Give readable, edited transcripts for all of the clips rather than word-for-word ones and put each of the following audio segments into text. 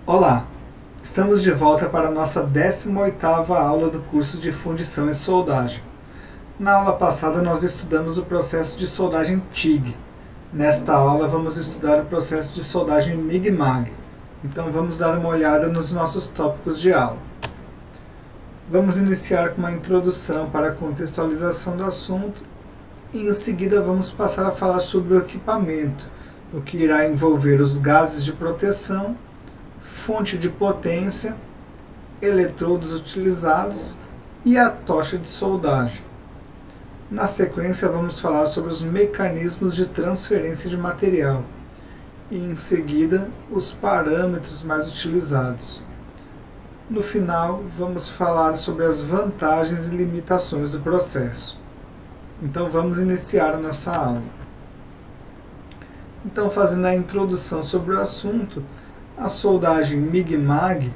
Olá, estamos de volta para a nossa 18ª aula do curso de Fundição e Soldagem. Na aula passada nós estudamos o processo de soldagem TIG. Nesta aula vamos estudar o processo de soldagem MIG-MAG. Então vamos dar uma olhada nos nossos tópicos de aula. Vamos iniciar com uma introdução para a contextualização do assunto e em seguida vamos passar a falar sobre o equipamento, o que irá envolver os gases de proteção, fonte de potência, eletrodos utilizados e a tocha de soldagem. Na sequência, vamos falar sobre os mecanismos de transferência de material e, em seguida, os parâmetros mais utilizados. No final, vamos falar sobre as vantagens e limitações do processo. Então, vamos iniciar a nossa aula. Então, fazendo a introdução sobre o assunto, a soldagem MIG-MAG,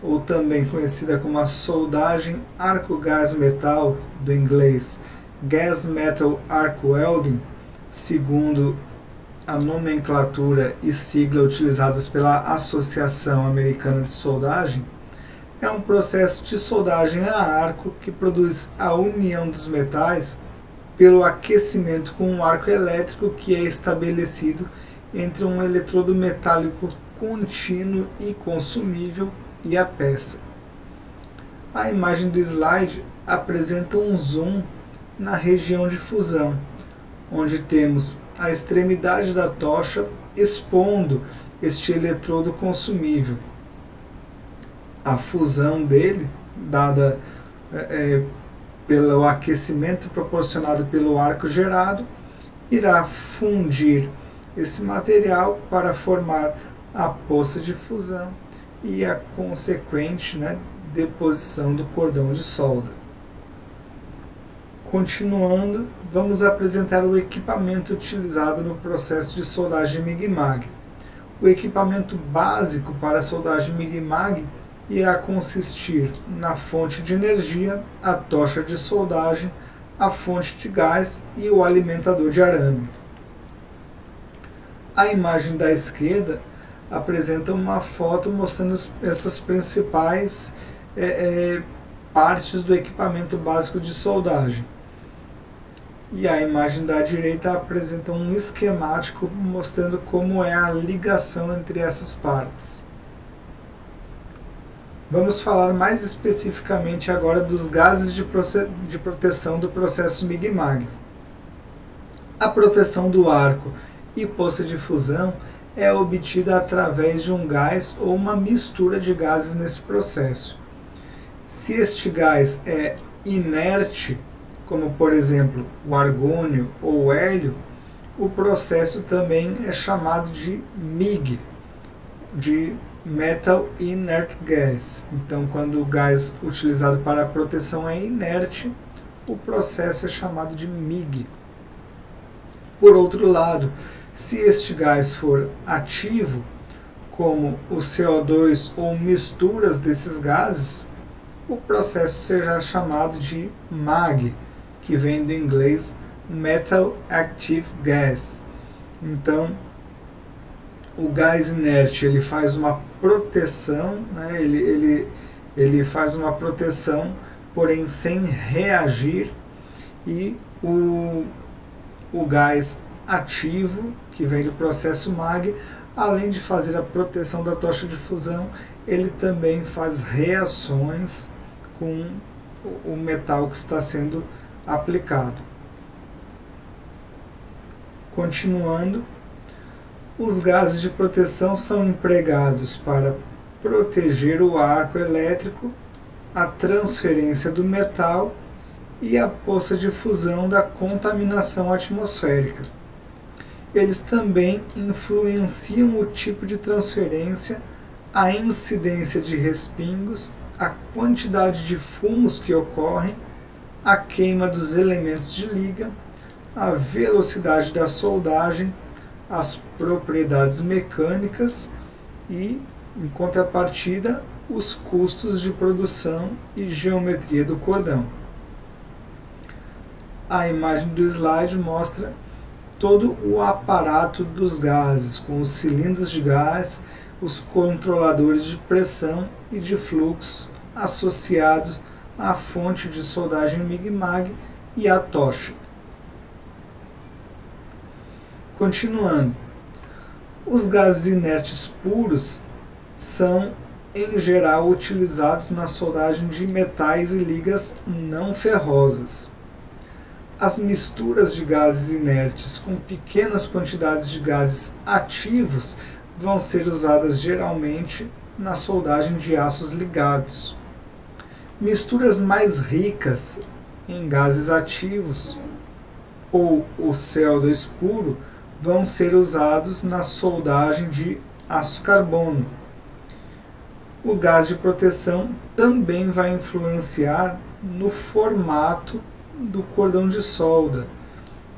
ou também conhecida como a soldagem arco-gás-metal, do inglês Gas Metal Arc Welding, segundo a nomenclatura e sigla utilizadas pela Associação Americana de Soldagem, é um processo de soldagem a arco que produz a união dos metais pelo aquecimento com um arco elétrico que é estabelecido entre um eletrodo metálico contínuo e consumível e a peça. A imagem do slide apresenta um zoom na região de fusão, onde temos a extremidade da tocha expondo este eletrodo consumível. A fusão dele, dada pelo aquecimento proporcionado pelo arco gerado, irá fundir esse material para formar a poça de fusão e a consequente deposição do cordão de solda. Continuando, vamos apresentar o equipamento utilizado no processo de soldagem MIG-MAG. O equipamento básico para a soldagem MIG-MAG irá consistir na fonte de energia, a tocha de soldagem, a fonte de gás e o alimentador de arame. A imagem da esquerda apresenta uma foto mostrando essas principais partes do equipamento básico de soldagem. E a imagem da direita apresenta um esquemático mostrando como é a ligação entre essas partes. Vamos falar mais especificamente agora dos gases de proteção do processo MIG-MAG. A proteção do arco e poça de fusão é obtida através de um gás ou uma mistura de gases nesse processo. Se este gás é inerte, como por exemplo o argônio ou o hélio, o processo também é chamado de MIG, de Metal Inert Gas. Então, quando o gás utilizado para a proteção é inerte, o processo é chamado de MIG. Por outro lado, se este gás for ativo, como o CO2 ou misturas desses gases, o processo será chamado de MAG, que vem do inglês Metal Active Gas. Então, o gás inerte ele faz uma proteção, ele faz uma proteção, porém sem reagir, e o gás ativo, que vem do processo MAG, além de fazer a proteção da tocha de fusão, ele também faz reações com o metal que está sendo aplicado. Continuando, os gases de proteção são empregados para proteger o arco elétrico, a transferência do metal e a poça de fusão da contaminação atmosférica. Eles também influenciam o tipo de transferência, a incidência de respingos, a quantidade de fumos que ocorrem, a queima dos elementos de liga, a velocidade da soldagem, as propriedades mecânicas e, em contrapartida, os custos de produção e geometria do cordão. A imagem do slide mostra todo o aparato dos gases, com os cilindros de gás, os controladores de pressão e de fluxo associados à fonte de soldagem MIG-MAG e à tocha. Continuando, os gases inertes puros são, em geral, utilizados na soldagem de metais e ligas não ferrosas. As misturas de gases inertes com pequenas quantidades de gases ativos vão ser usadas geralmente na soldagem de aços ligados. Misturas mais ricas em gases ativos ou o CO2 puro vão ser usados na soldagem de aço carbono. O gás de proteção também vai influenciar no formato do cordão de solda,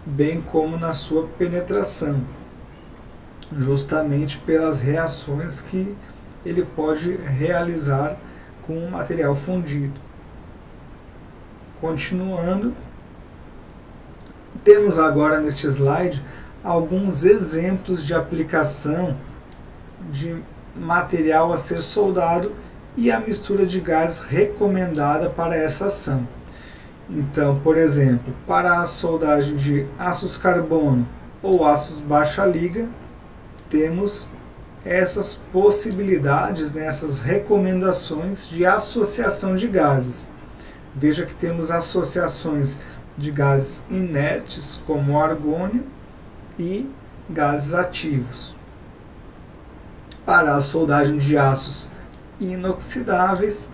bem como na sua penetração, justamente pelas reações que ele pode realizar com o material fundido. Continuando, temos agora neste slide alguns exemplos de aplicação de material a ser soldado e a mistura de gás recomendada para essa ação. Então, por exemplo, para a soldagem de aços carbono ou aços baixa liga, temos essas possibilidades, essas recomendações de associação de gases. Veja que temos associações de gases inertes, como o argônio, e gases ativos. Para a soldagem de aços inoxidáveis,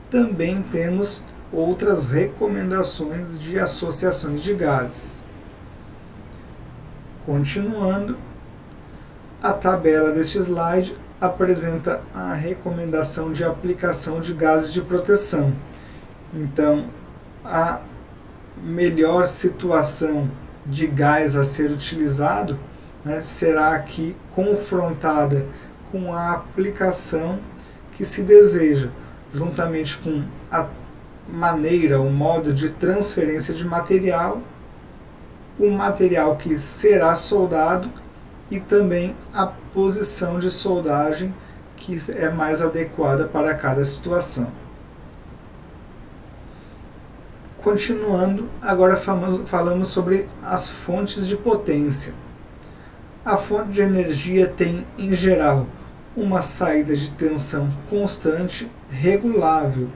também temos outras recomendações de associações de gases. Continuando, a tabela deste slide apresenta a recomendação de aplicação de gases de proteção. Então, a melhor situação de gás a ser utilizado será aqui confrontada com a aplicação que se deseja, juntamente com a maneira, o modo de transferência de material, o material que será soldado e também a posição de soldagem que é mais adequada para cada situação. Continuando, agora falamos sobre as fontes de potência. A fonte de energia tem, em geral, uma saída de tensão constante, regulável,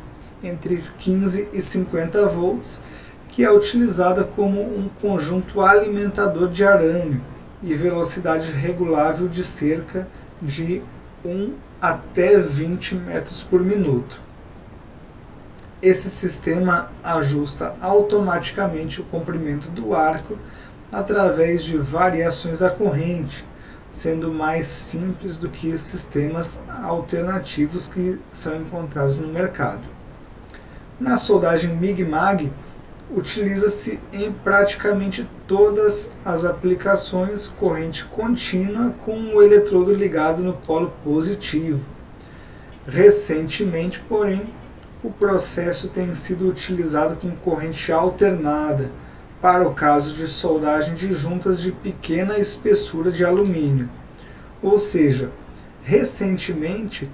entre 15 e 50 volts, que é utilizada como um conjunto alimentador de arame e velocidade regulável de cerca de 1 até 20 metros por minuto. Esse sistema ajusta automaticamente o comprimento do arco através de variações da corrente, sendo mais simples do que os sistemas alternativos que são encontrados no mercado. Na soldagem MIG-MAG, utiliza-se em praticamente todas as aplicações corrente contínua com o eletrodo ligado no polo positivo. Recentemente, porém, o processo tem sido utilizado com corrente alternada para o caso de soldagem de juntas de pequena espessura de alumínio. Ou seja, recentemente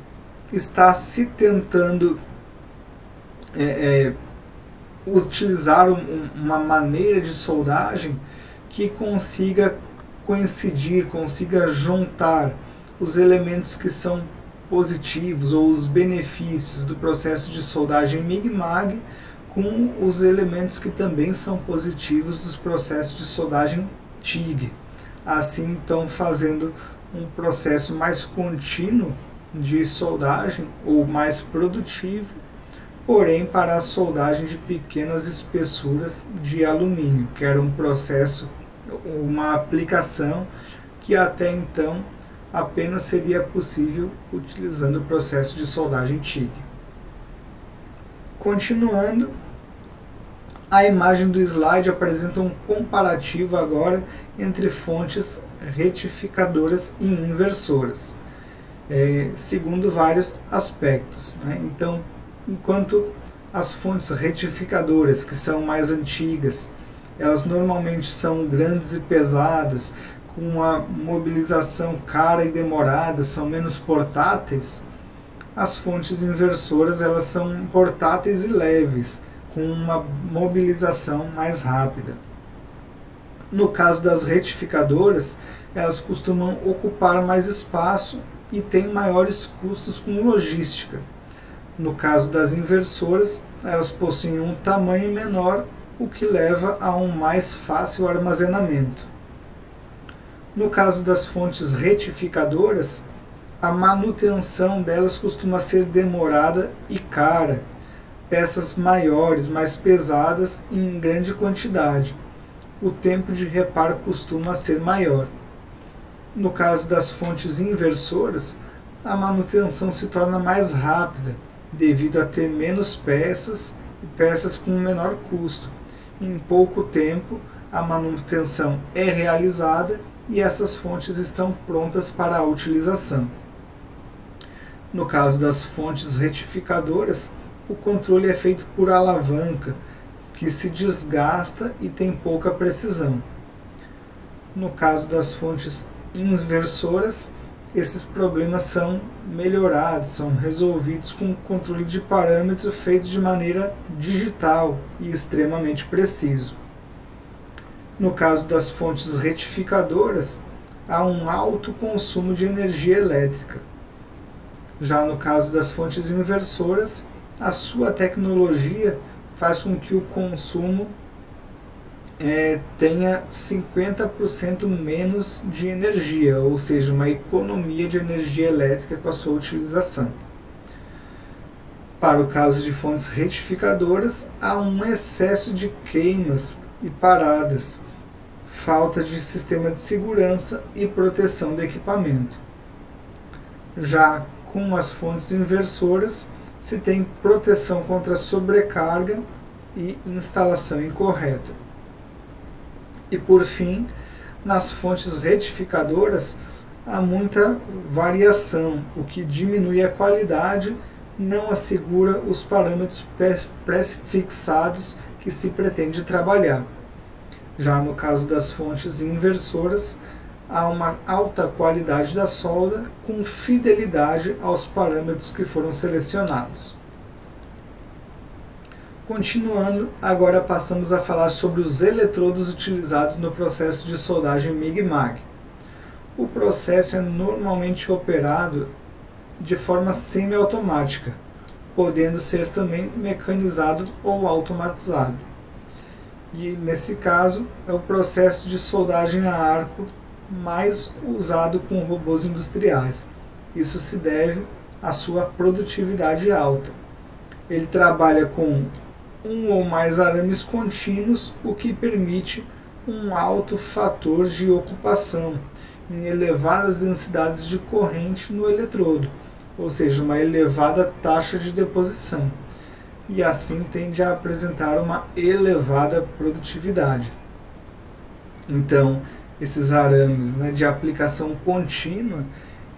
está se tentando utilizar uma maneira de soldagem que consiga coincidir, consiga juntar os elementos que são positivos ou os benefícios do processo de soldagem MIG-MAG com os elementos que também são positivos dos processos de soldagem TIG. Assim, então, fazendo um processo mais contínuo de soldagem ou mais produtivo, porém para a soldagem de pequenas espessuras de alumínio, que era um processo, uma aplicação que até então apenas seria possível utilizando o processo de soldagem TIG. Continuando, a imagem do slide apresenta um comparativo agora entre fontes retificadoras e inversoras, segundo vários aspectos. Então, enquanto as fontes retificadoras, que são mais antigas, elas normalmente são grandes e pesadas, com uma mobilização cara e demorada, são menos portáteis. As fontes inversoras elas são portáteis e leves, com uma mobilização mais rápida. No caso das retificadoras, elas costumam ocupar mais espaço e têm maiores custos com logística. No caso das inversoras, elas possuem um tamanho menor, o que leva a um mais fácil armazenamento. No caso das fontes retificadoras, a manutenção delas costuma ser demorada e cara, peças maiores, mais pesadas e em grande quantidade. O tempo de reparo costuma ser maior. No caso das fontes inversoras, a manutenção se torna mais rápida, devido a ter menos peças e peças com menor custo. Em pouco tempo, a manutenção é realizada e essas fontes estão prontas para a utilização. No caso das fontes retificadoras, o controle é feito por alavanca, que se desgasta e tem pouca precisão. No caso das fontes inversoras, esses problemas são melhorados, são resolvidos com controle de parâmetro feito de maneira digital e extremamente preciso. No caso das fontes retificadoras, há um alto consumo de energia elétrica. Já no caso das fontes inversoras, a sua tecnologia faz com que o consumo tenha 50% menos de energia, ou seja, uma economia de energia elétrica com a sua utilização. Para o caso de fontes retificadoras, há um excesso de queimas e paradas, falta de sistema de segurança e proteção do equipamento. Já com as fontes inversoras, se tem proteção contra sobrecarga e instalação incorreta. E por fim, nas fontes retificadoras, há muita variação, o que diminui a qualidade, não assegura os parâmetros pré-fixados que se pretende trabalhar. Já no caso das fontes inversoras, há uma alta qualidade da solda com fidelidade aos parâmetros que foram selecionados. Continuando, agora passamos a falar sobre os eletrodos utilizados no processo de soldagem MIG-MAG. O processo é normalmente operado de forma semiautomática, podendo ser também mecanizado ou automatizado. E nesse caso, é o processo de soldagem a arco mais usado com robôs industriais. Isso se deve à sua produtividade alta. Ele trabalha com um ou mais arames contínuos, o que permite um alto fator de ocupação em elevadas densidades de corrente no eletrodo, ou seja, uma elevada taxa de deposição, e assim tende a apresentar uma elevada produtividade. Então, esses arames de aplicação contínua,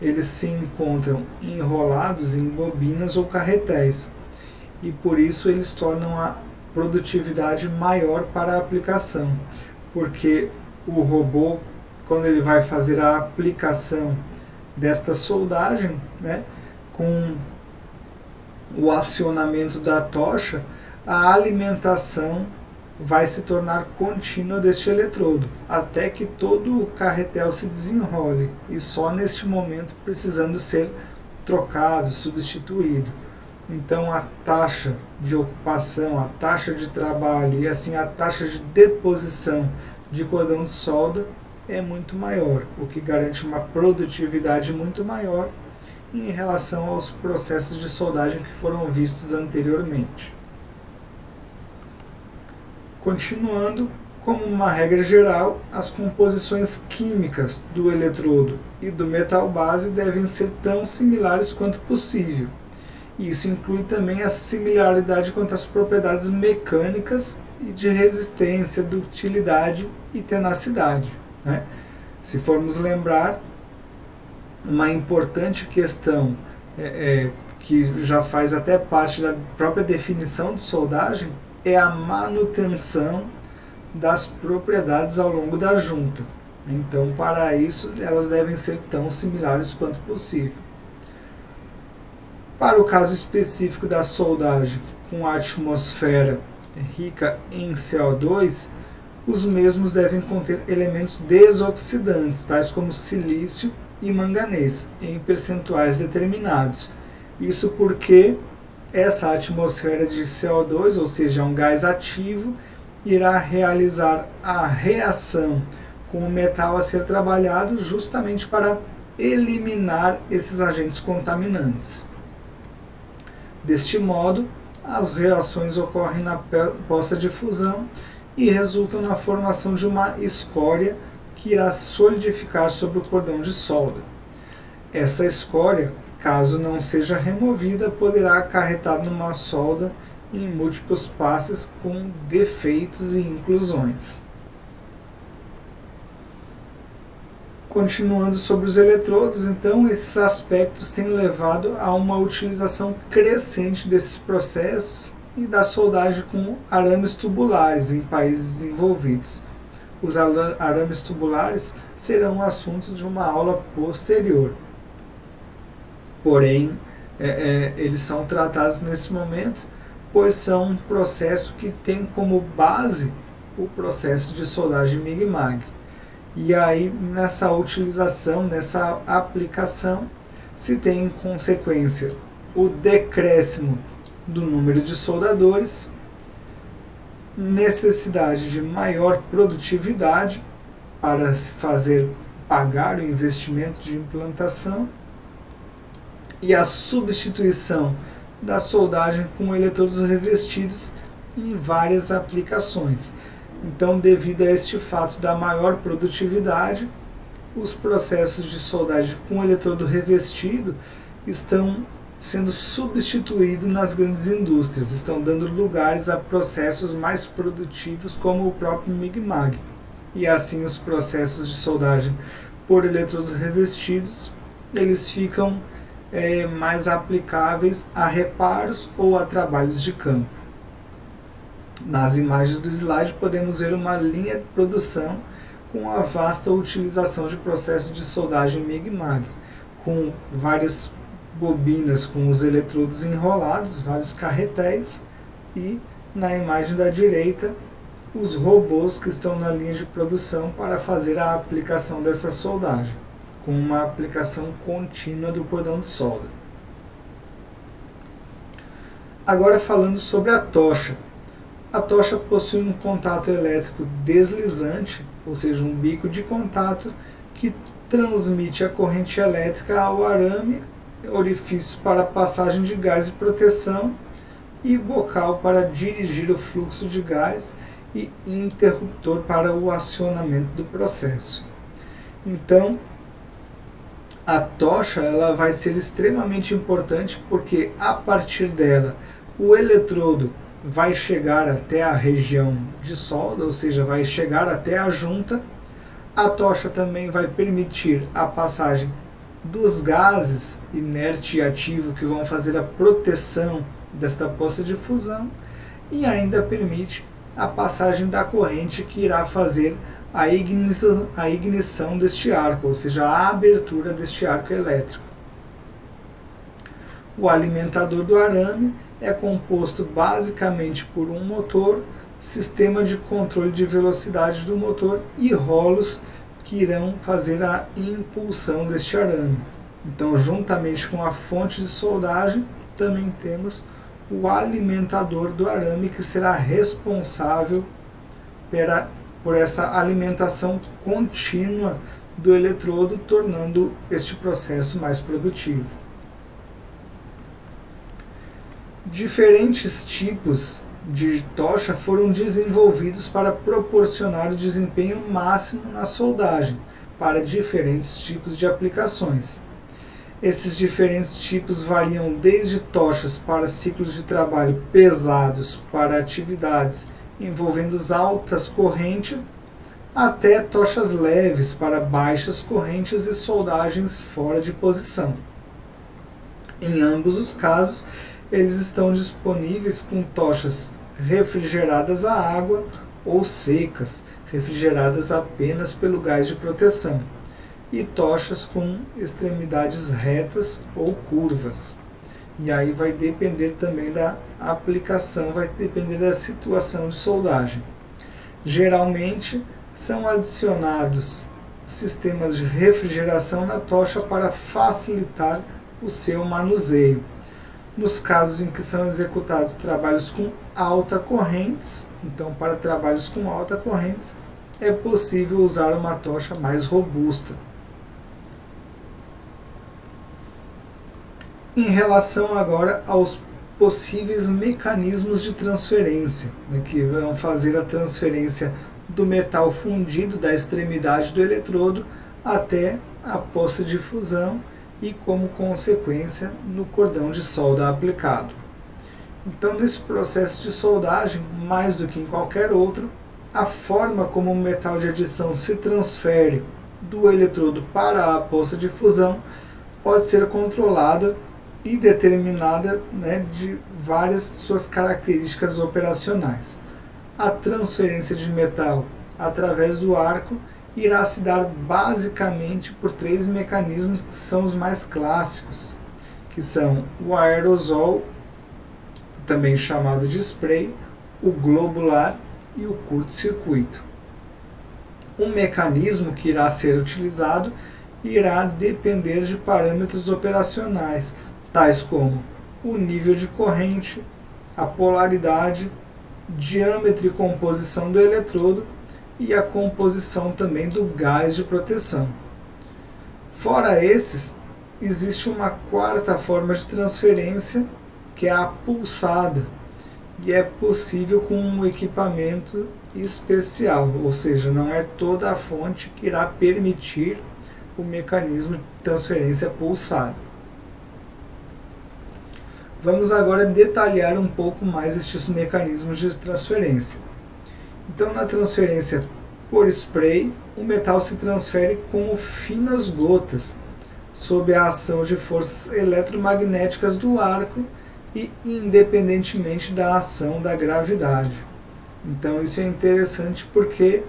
eles se encontram enrolados em bobinas ou carretéis, e por isso eles tornam a produtividade maior para a aplicação, porque o robô, quando ele vai fazer a aplicação desta soldagem, com o acionamento da tocha, a alimentação vai se tornar contínua deste eletrodo, até que todo o carretel se desenrole, e só neste momento precisando ser trocado, substituído. Então a taxa de ocupação, a taxa de trabalho e assim a taxa de deposição de cordão de solda é muito maior, o que garante uma produtividade muito maior em relação aos processos de soldagem que foram vistos anteriormente. Continuando, como uma regra geral, as composições químicas do eletrodo e do metal base devem ser tão similares quanto possível. Isso inclui também a similaridade quanto às propriedades mecânicas e de resistência, ductilidade e tenacidade. Se formos lembrar, uma importante questão que já faz até parte da própria definição de soldagem é a manutenção das propriedades ao longo da junta. Então, para isso, elas devem ser tão similares quanto possível. Para o caso específico da soldagem com a atmosfera rica em CO2, os mesmos devem conter elementos desoxidantes, tais como silício e manganês, em percentuais determinados. Isso porque essa atmosfera de CO2, ou seja, um gás ativo, irá realizar a reação com o metal a ser trabalhado justamente para eliminar esses agentes contaminantes. Deste modo, as reações ocorrem na poça de fusão e resultam na formação de uma escória que irá solidificar sobre o cordão de solda. Essa escória, caso não seja removida, poderá acarretar numa solda em múltiplos passes com defeitos e inclusões. Continuando sobre os eletrodos, então, esses aspectos têm levado a uma utilização crescente desses processos e da soldagem com arames tubulares em países desenvolvidos. Os arames tubulares serão assunto de uma aula posterior. Porém, eles são tratados nesse momento, pois são um processo que tem como base o processo de soldagem MIG-MAG. E aí, nessa utilização, nessa aplicação, se tem em consequência o decréscimo do número de soldadores, necessidade de maior produtividade para se fazer pagar o investimento de implantação e a substituição da soldagem com eletrodos revestidos em várias aplicações. Então, devido a este fato da maior produtividade, os processos de soldagem com eletrodo revestido estão sendo substituídos nas grandes indústrias, estão dando lugares a processos mais produtivos como o próprio MIG-MAG. E assim os processos de soldagem por eletrodos revestidos, eles ficam mais aplicáveis a reparos ou a trabalhos de campo. Nas imagens do slide podemos ver uma linha de produção com a vasta utilização de processos de soldagem MIG-MAG, com várias bobinas com os eletrodos enrolados, vários carretéis, e na imagem da direita os robôs que estão na linha de produção para fazer a aplicação dessa soldagem, com uma aplicação contínua do cordão de solda. Agora falando sobre a tocha. A tocha possui um contato elétrico deslizante, ou seja, um bico de contato que transmite a corrente elétrica ao arame, orifícios para passagem de gás e proteção, e bocal para dirigir o fluxo de gás e interruptor para o acionamento do processo. Então, a tocha ela vai ser extremamente importante porque a partir dela o eletrodo vai chegar até a região de solda, ou seja, vai chegar até a junta. A tocha também vai permitir a passagem dos gases inerte e ativo que vão fazer a proteção desta poça de fusão e ainda permite a passagem da corrente que irá fazer a ignição deste arco, ou seja, a abertura deste arco elétrico. O alimentador do arame é composto basicamente por um motor, sistema de controle de velocidade do motor e rolos que irão fazer a impulsão deste arame. Então, juntamente com a fonte de soldagem, também temos o alimentador do arame que será responsável por essa alimentação contínua do eletrodo, tornando este processo mais produtivo. Diferentes tipos de tocha foram desenvolvidos para proporcionar o desempenho máximo na soldagem para diferentes tipos de aplicações. Esses diferentes tipos variam desde tochas para ciclos de trabalho pesados para atividades envolvendo altas correntes, até tochas leves para baixas correntes e soldagens fora de posição. Em ambos os casos, eles estão disponíveis com tochas refrigeradas a água ou secas, refrigeradas apenas pelo gás de proteção, e tochas com extremidades retas ou curvas. E aí vai depender também da aplicação, vai depender da situação de soldagem. Geralmente são adicionados sistemas de refrigeração na tocha para facilitar o seu manuseio. Nos casos em que são executados trabalhos com alta correntes, então para trabalhos com alta correntes, é possível usar uma tocha mais robusta. Em relação agora aos possíveis mecanismos de transferência, que vão fazer a transferência do metal fundido da extremidade do eletrodo até a poça de fusão e, como consequência, no cordão de solda aplicado. Então, nesse processo de soldagem, mais do que em qualquer outro, a forma como o metal de adição se transfere do eletrodo para a poça de fusão pode ser controlada e determinada, de várias suas características operacionais. A transferência de metal através do arco irá se dar basicamente por 3 mecanismos que são os mais clássicos, que são o aerosol, também chamado de spray, o globular e o curto-circuito. O mecanismo que irá ser utilizado irá depender de parâmetros operacionais, tais como o nível de corrente, a polaridade, diâmetro e composição do eletrodo e a composição também do gás de proteção. Fora esses, existe uma quarta forma de transferência, que é a pulsada, e é possível com um equipamento especial, ou seja, não é toda a fonte que irá permitir o mecanismo de transferência pulsada. Vamos agora detalhar um pouco mais estes mecanismos de transferência. Então, na transferência por spray, o metal se transfere como finas gotas, sob a ação de forças eletromagnéticas do arco e independentemente da ação da gravidade. Então, isso é interessante porque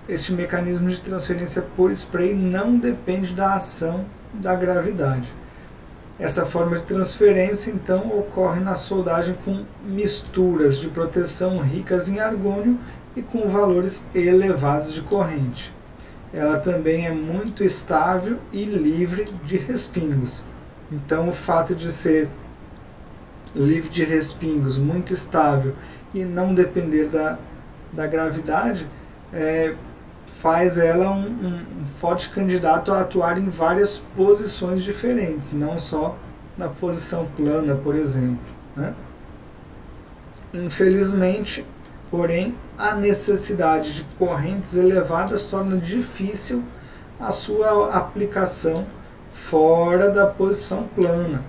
este mecanismo de transferência por spray não depende da ação da gravidade. Essa forma de transferência, então, ocorre na soldagem com misturas de proteção ricas em argônio e com valores elevados de corrente. Ela também é muito estável e livre de respingos. Então, o fato de ser livre de respingos, muito estável e não depender da gravidade, faz ela um forte candidato a atuar em várias posições diferentes, não só na posição plana, por exemplo. Infelizmente, porém, a necessidade de correntes elevadas torna difícil a sua aplicação fora da posição plana.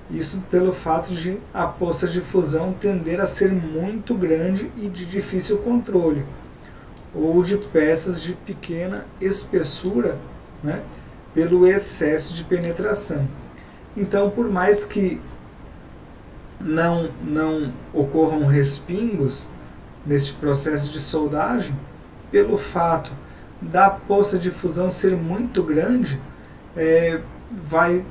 Isso pelo fato de a poça de fusão tender a ser muito grande e de difícil controle, ou de peças de pequena espessura, pelo excesso de penetração. Então, por mais que não ocorram respingos neste processo de soldagem, pelo fato da poça de fusão ser muito grande, vai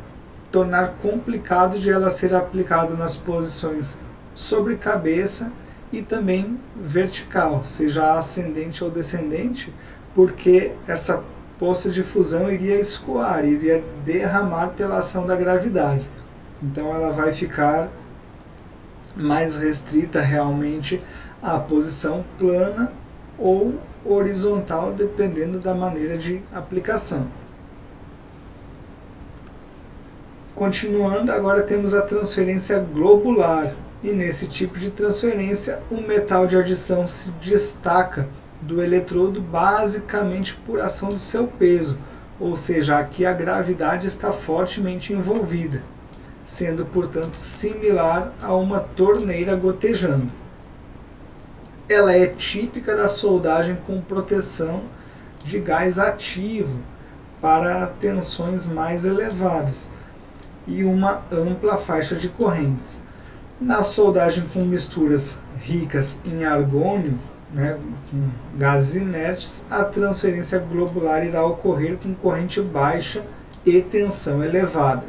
tornar complicado de ela ser aplicada nas posições sobre cabeça e também vertical, seja ascendente ou descendente, porque essa poça de fusão iria escoar, iria derramar pela ação da gravidade. Então ela vai ficar mais restrita realmente à posição plana ou horizontal, dependendo da maneira de aplicação. Continuando, agora temos a transferência globular, e nesse tipo de transferência o metal de adição se destaca do eletrodo basicamente por ação do seu peso, ou seja, aqui a gravidade está fortemente envolvida, sendo portanto similar a uma torneira gotejando. Ela é típica da soldagem com proteção de gás ativo para tensões mais elevadas e uma ampla faixa de correntes. Na soldagem com misturas ricas em argônio, né, com gases inertes, a transferência globular irá ocorrer com corrente baixa e tensão elevada.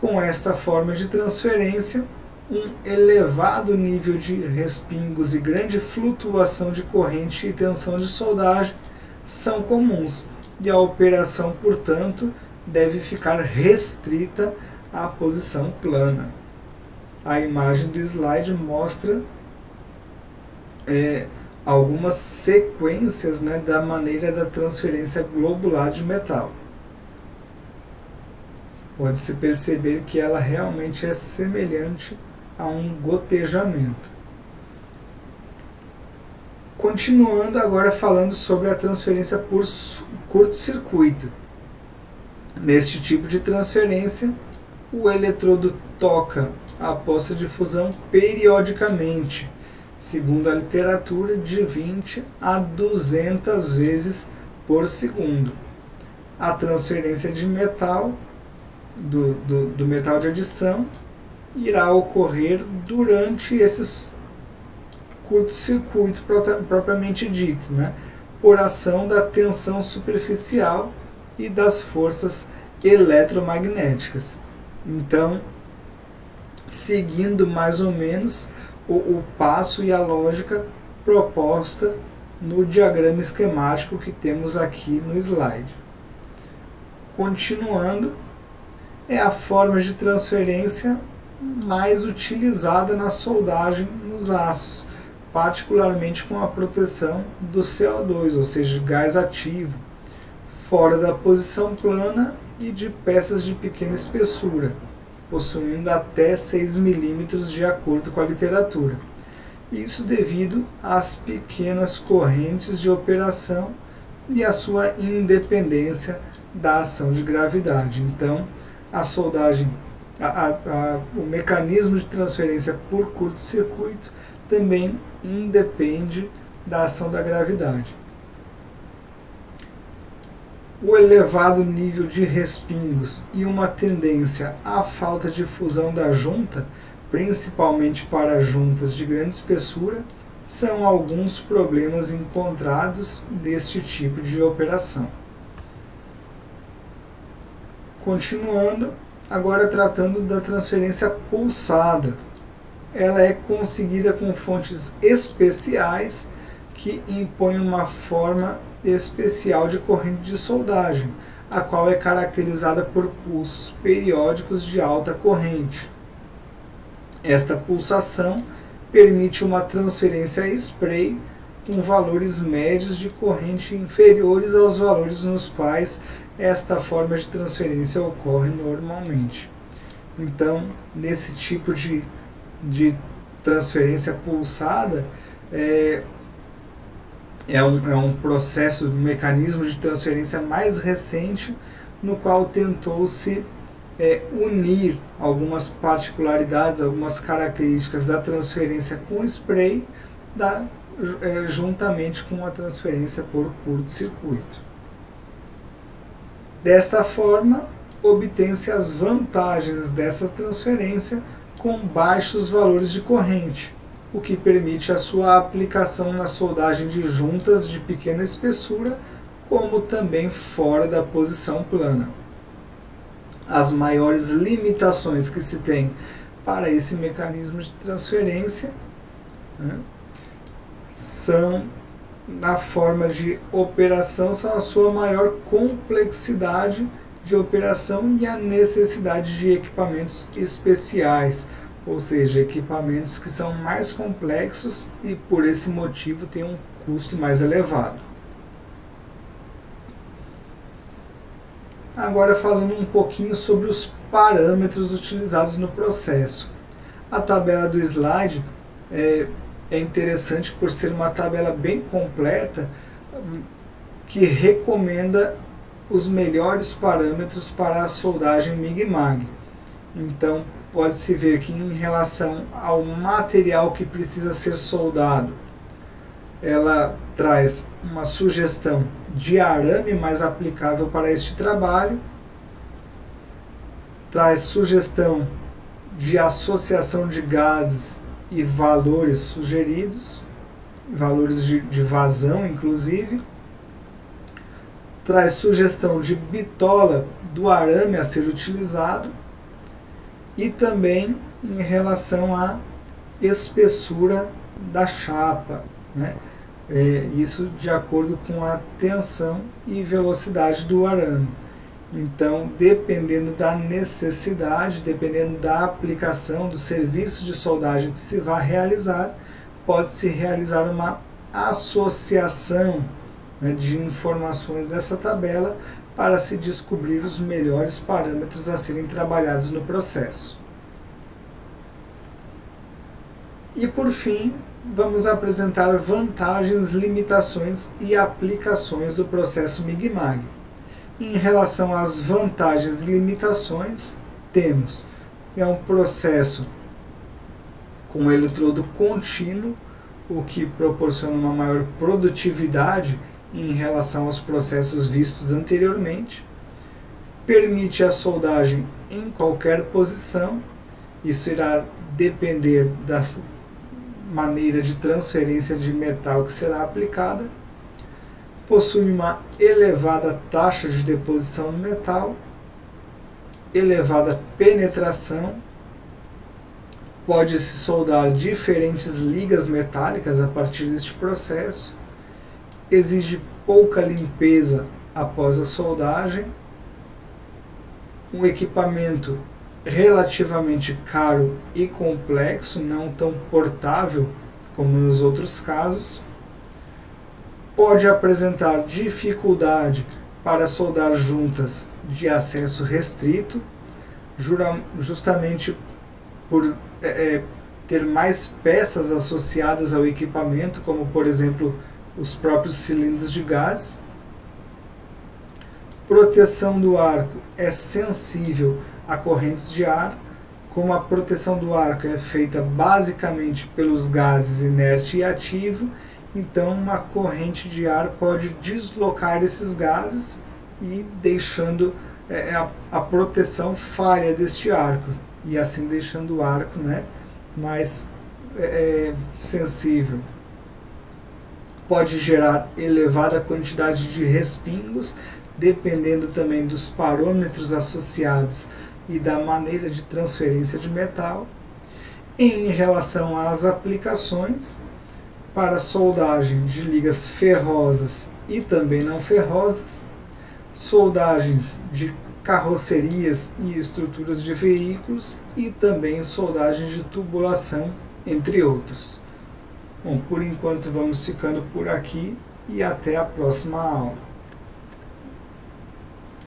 Com esta forma de transferência, um elevado nível de respingos e grande flutuação de corrente e tensão de soldagem são comuns, e a operação, portanto, deve ficar restrita à posição plana. A imagem do slide mostra algumas sequências, né, da maneira da transferência globular de metal. Pode-se perceber que ela realmente é semelhante a um gotejamento. Continuando agora falando sobre a transferência por curto-circuito. Neste tipo de transferência, o eletrodo toca a poça de fusão periodicamente, segundo a literatura, de 20 a 200 vezes por segundo. A transferência de metal, do metal de adição, irá ocorrer durante esses curto-circuito propriamente dito, né? Por ação da tensão superficial e das forças eletromagnéticas. Então, seguindo mais ou menos o passo e a lógica proposta no diagrama esquemático que temos aqui no slide. Continuando, é a forma de transferência mais utilizada na soldagem nos aços, particularmente com a proteção do CO2, ou seja, gás ativo, fora da posição plana e de peças de pequena espessura, possuindo até 6 milímetros de acordo com a literatura. Isso devido às pequenas correntes de operação e à sua independência da ação de gravidade. Então, a soldagem, o mecanismo de transferência por curto-circuito também independe da ação da gravidade. O elevado nível de respingos e uma tendência à falta de fusão da junta, principalmente para juntas de grande espessura, são alguns problemas encontrados deste tipo de operação. Continuando, agora tratando da transferência pulsada. Ela é conseguida com fontes especiais que impõem uma forma especial de corrente de soldagem, a qual é caracterizada por pulsos periódicos de alta corrente. Esta pulsação permite uma transferência spray com valores médios de corrente inferiores aos valores nos quais esta forma de transferência ocorre normalmente. Então, nesse tipo de transferência pulsada, é um processo, um mecanismo de transferência mais recente, no qual tentou-se unir algumas particularidades, algumas características da transferência com spray juntamente com a transferência por curto-circuito. Desta forma, obtém-se as vantagens dessa transferência com baixos valores de corrente, o que permite a sua aplicação na soldagem de juntas de pequena espessura, como também fora da posição plana. As maiores limitações que se tem para esse mecanismo de transferência, né, são na forma de operação, são a sua maior complexidade de operação e a necessidade de equipamentos especiais, ou seja, equipamentos que são mais complexos e por esse motivo têm um custo mais elevado. Agora falando um pouquinho sobre os parâmetros utilizados no processo. A tabela do slide é interessante por ser uma tabela bem completa que recomenda os melhores parâmetros para a soldagem MIG-MAG. Então, pode-se ver que em relação ao material que precisa ser soldado, ela traz uma sugestão de arame mais aplicável para este trabalho, traz sugestão de associação de gases e valores sugeridos, valores de vazão, inclusive. Traz sugestão de bitola do arame a ser utilizado e também em relação à espessura da chapa, né? Isso de acordo com a tensão e velocidade do arame. Então, dependendo da necessidade, dependendo da aplicação, do serviço de soldagem que se vai realizar, pode-se realizar uma associação, né, de informações dessa tabela para se descobrir os melhores parâmetros a serem trabalhados no processo. E por fim, vamos apresentar vantagens, limitações e aplicações do processo Mig-Mag. Em relação às vantagens e limitações, temos um processo com eletrodo contínuo, o que proporciona uma maior produtividade em relação aos processos vistos anteriormente, permite a soldagem em qualquer posição, isso irá depender da maneira de transferência de metal que será aplicada, possui uma elevada taxa de deposição no metal, elevada penetração, pode-se soldar diferentes ligas metálicas a partir deste processo, exige pouca limpeza após a soldagem, um equipamento relativamente caro e complexo, não tão portável como nos outros casos, pode apresentar dificuldade para soldar juntas de acesso restrito, justamente por ter mais peças associadas ao equipamento, como por exemplo os próprios cilindros de gás. Proteção do arco é sensível a correntes de ar, como a proteção do arco é feita basicamente pelos gases inerte e ativo, então uma corrente de ar pode deslocar esses gases e deixando a proteção falha deste arco, e assim deixando o arco, né, mais sensível. Pode gerar elevada quantidade de respingos, dependendo também dos parâmetros associados e da maneira de transferência de metal. Em relação às aplicações, para soldagem de ligas ferrosas e também não ferrosas, soldagens de carrocerias e estruturas de veículos e também soldagens de tubulação, entre outros. Bom, por enquanto vamos ficando por aqui e até a próxima aula.